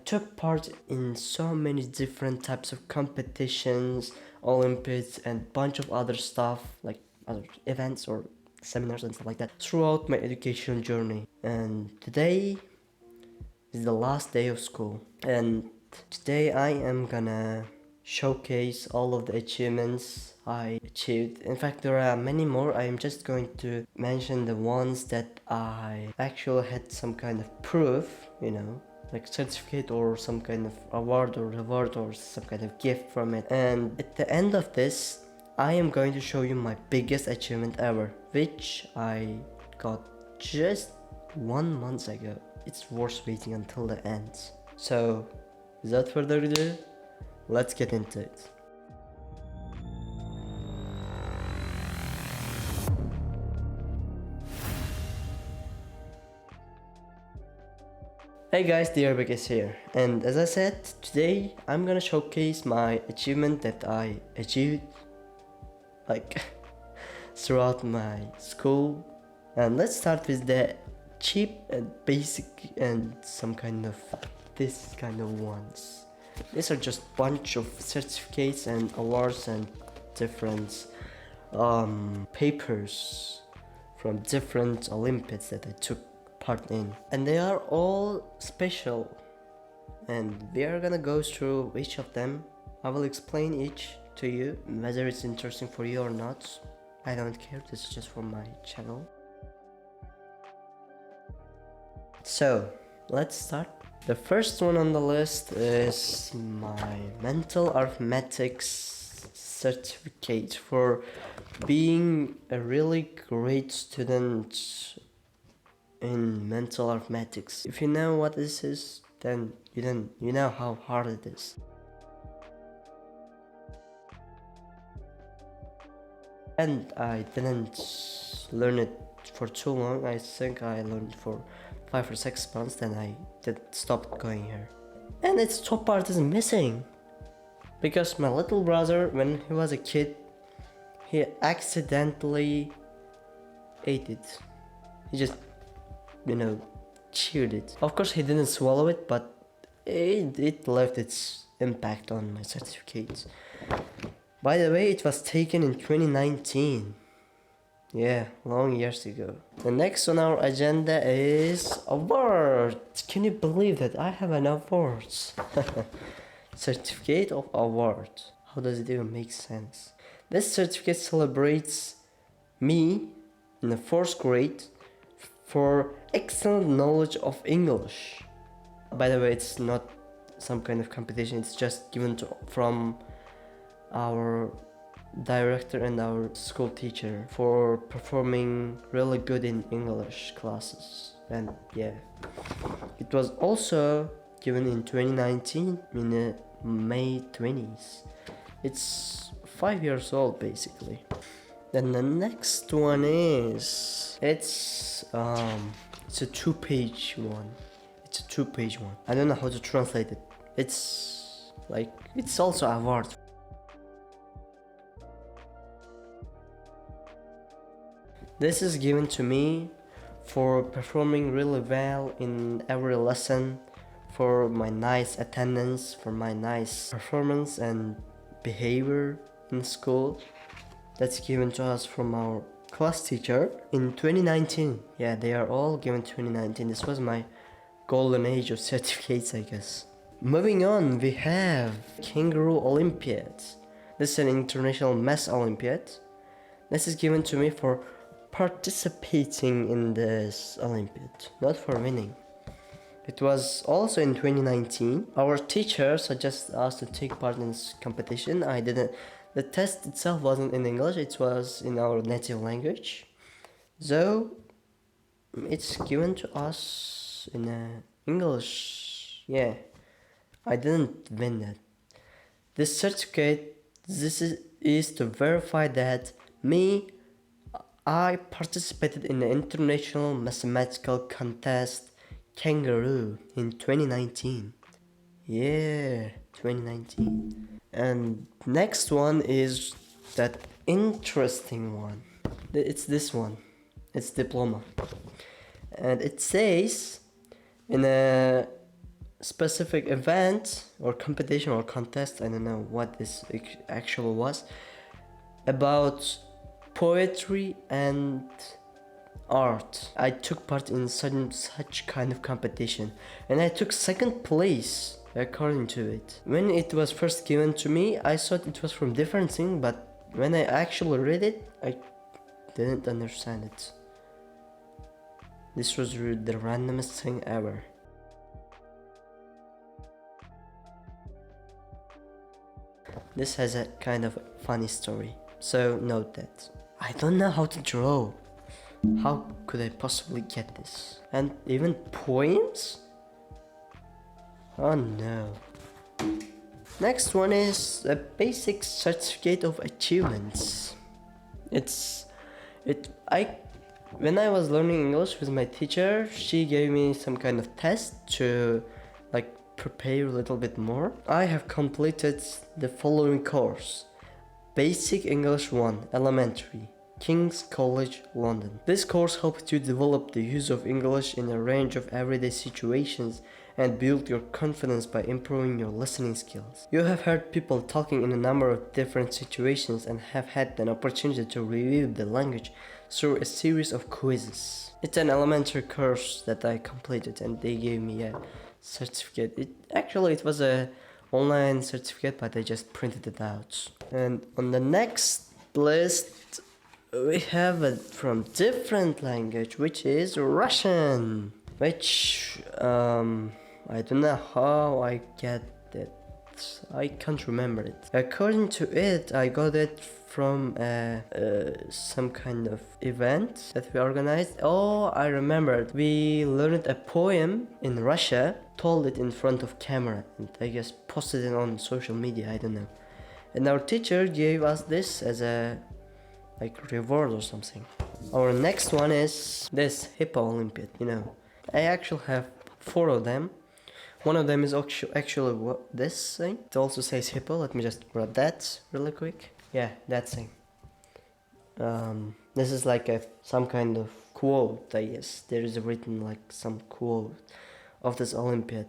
took part in so many different types of competitions, Olympics, and bunch of other stuff like other events or seminars and stuff like that throughout my education journey. And today is the last day of school, and today I am gonna showcase all of the achievements I achieved. In fact, there are many more. I am just going to mention the ones that I actually had some kind of proof, like certificate or some kind of award or reward or some kind of gift from it. And at the end of this, I am going to show you my biggest achievement ever, which I got just 1 month ago. It's worth waiting until the end. So, without further ado, let's get into it. Hey guys, the Arabic is here, and as I said, today I'm gonna showcase my achievement that I achieved like throughout my school. And let's start with the cheap and basic and some kind of this kind of ones. These are just bunch of certificates and awards and different papers from different Olympiads that I took part in, and they are all special, and we are gonna go through each of them. I will explain each to you, whether it's interesting for you or not. I don't care, this is just for my channel. So let's start. The first one on the list is my mental arithmetics certificate for being a really great student in mental arithmetics. If you know what this is, then you know how hard it is. And I didn't learn it for too long. I think I learned for 5 or 6 months, then I stopped going here. And its top part is missing, because my little brother, when he was a kid, he accidentally ate it. He just, chewed it. Of course he didn't swallow it, but it left its impact on my certificate. By the way, it was taken in 2019. Yeah, long years ago. The next on our agenda is awards. Can you believe that I have an award? Certificate of award. How does it even make sense? This certificate celebrates me in the 4th grade for excellent knowledge of English. By the way, it's not some kind of competition, it's just given from our director and our school teacher for performing really good in English classes. And yeah, it was also given in 2019 in May 20s. It's 5 years old basically. Then the next one is it's a 2-page one. It's a 2-page one. I don't know how to translate it. It's also award. This is given to me for performing really well in every lesson, for my nice attendance, for my nice performance and behavior in school. That's given to us from our class teacher in 2019. Yeah, they are all given 2019. This was my golden age of certificates, I guess. Moving on, we have Kangaroo Olympiad. This is an international math Olympiad. This is given to me for participating in this Olympiad, not for winning. It was also in 2019. Our teacher suggested us to take part in this competition. I didn't. The test itself wasn't in English, it was in our native language. So it's given to us in English. Yeah, I didn't win that. This certificate, is to verify that I participated in the International Mathematical Contest Kangaroo in 2019. Yeah, 2019. And next one is that interesting one. It's this one. It's diploma. And it says in specific event or competition or contest, I don't know what this actually was, about poetry and art. I took part in such kind of competition and I took second place according to it. When it was first given to me, I thought it was from different thing, but when I actually read it, I didn't understand it. This was the randomest thing ever. This has a kind of funny story, so note that. I don't know how to draw. How could I possibly get this? And even poems? Oh no. Next one is a basic certificate of achievements. When I was learning English with my teacher, she gave me some kind of test to like prepare a little bit more. I have completed the following course: Basic English 1 Elementary, King's College, London. This course helps you develop the use of English in a range of everyday situations and build your confidence by improving your listening skills. You have heard people talking in a number of different situations and have had an opportunity to review the language through a series of quizzes. It's an elementary course that I completed and they gave me a certificate. It was a online certificate, but I just printed it out. And on the next list we have it from different language, which is Russian, which I don't know how I get it. I can't remember it. According to it, I got it from some kind of event that we organized. Oh, I remembered. We learned a poem in Russia, told it in front of camera, and I guess posted it on social media, I don't know. And our teacher gave us this as a reward or something. Our next one is this Hippo Olympiad, I actually have 4 of them. One of them is actually this thing. It also says Hippo. Let me just grab that really quick. Yeah, that thing. This is like some kind of quote, I guess. There is written like some quote of this Olympiad.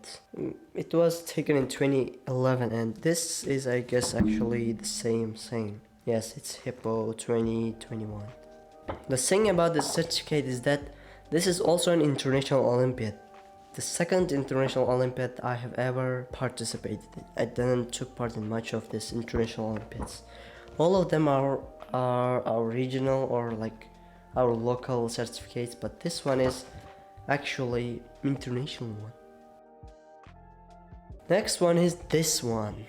It was taken in 2011 and this is, I guess, actually the same thing. Yes, it's Hippo 2021. The thing about this certificate is that this is also an international Olympiad. The second international Olympiad I have ever participated in. I didn't took part in much of these international Olympiads. All of them are our regional or like our local certificates, but this one is actually international one. Next one is this one.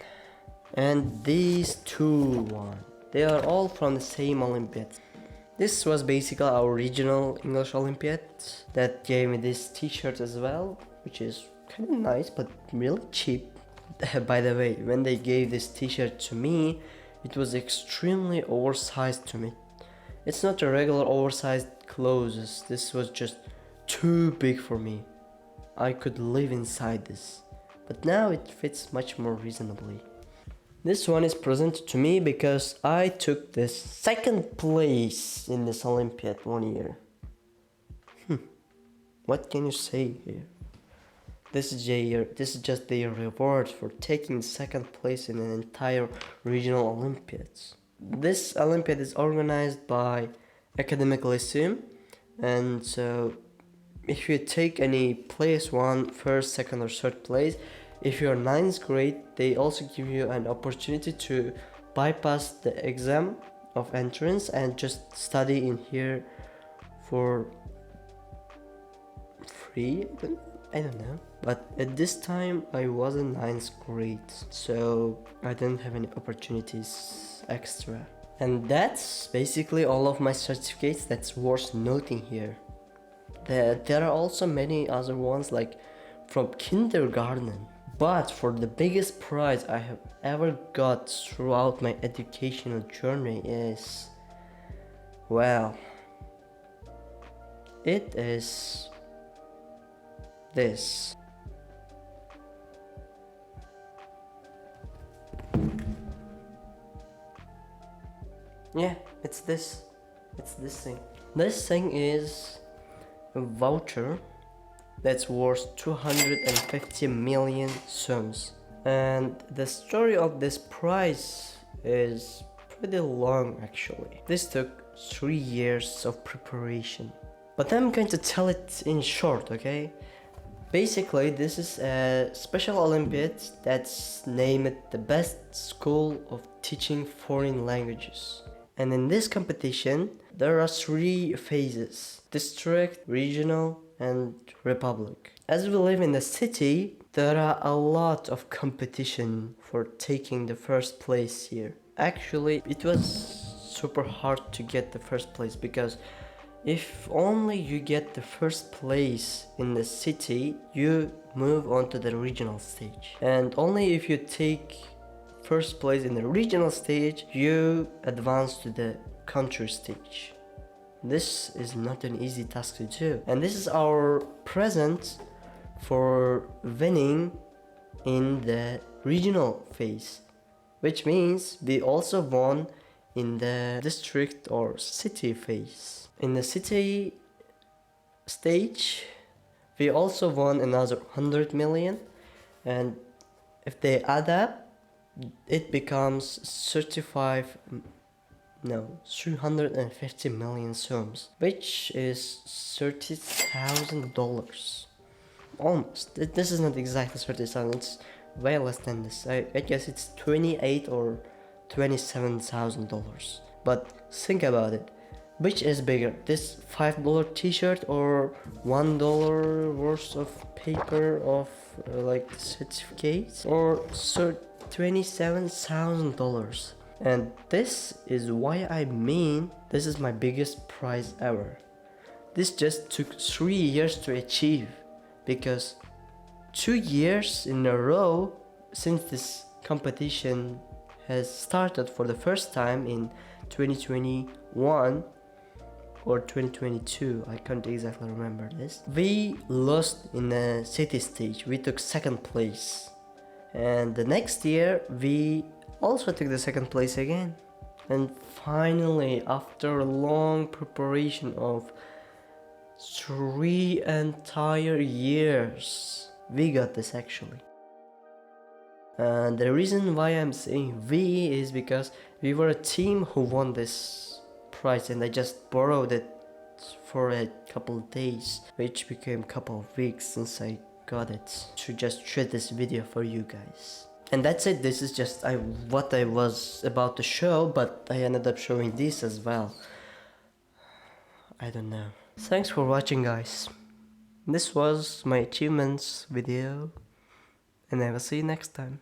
And these two one. They are all from the same Olympiad. This was basically our regional English Olympiad that gave me this t-shirt as well, which is kind of nice but really cheap. By the way, when they gave this t-shirt to me, it was extremely oversized to me. It's not a regular oversized clothes. This was just too big for me. I could live inside this, but now it fits much more reasonably. This one is presented to me because I took the second place in this Olympiad one year. What can you say here? This is just their reward for taking second place in an entire regional Olympiads. This Olympiad is organized by Academic Lyceum, and so if you take any place 1, first, second or third place, if you're 9th grade, they also give you an opportunity to bypass the exam of entrance and just study in here for free. I don't know. But at this time, I was in 9th grade, so I didn't have any opportunities extra. And that's basically all of my certificates that's worth noting here. There are also many other ones like from kindergarten. But for the biggest prize I have ever got throughout my educational journey is, well, it is this. Yeah, it's this thing. This thing is a voucher that's worth 250 million soms. And the story of this prize is pretty long actually. This took 3 years of preparation. But I'm going to tell it in short, okay? Basically, this is a special Olympiad that's named the best school of teaching foreign languages. And in this competition, there are 3 phases: district, regional, and republic. As we live in the city, there are a lot of competition for taking the first place here. Actually, it was super hard to get the first place because if only you get the first place in the city, you move on to the regional stage. And only if you take first place in the regional stage, you advance to the country stage. This is not an easy task to do. And this is our present for winning in the regional phase, which means we also won in the district or city phase. In the city stage, we also won another 100 million, and if they add up, it becomes 350 million soms, which is $30,000. Almost. This is not exactly 30,000, it's way less than this. I guess it's $28,000 or $27,000. But think about it. Which is bigger, this $5 t-shirt or $1 worth of paper of like certificates, or $27,000? And this is why I mean this is my biggest prize ever. This just took 3 years to achieve, because 2 years in a row since this competition has started for the first time in 2021 or 2022, I can't exactly remember this. We lost in the city stage, we took second place. And the next year, we also took the second place again. And finally, after a long preparation of 3 entire years, we got this actually. And the reason why I'm saying we is because we were a team who won this prize, and I just borrowed it for a couple of days, which became a couple of weeks since I got it, to just shoot this video for you guys. And that's it. This is just what I was about to show, but I ended up showing this as well. I don't know. Thanks for watching, guys. This was my achievements video, and I will see you next time.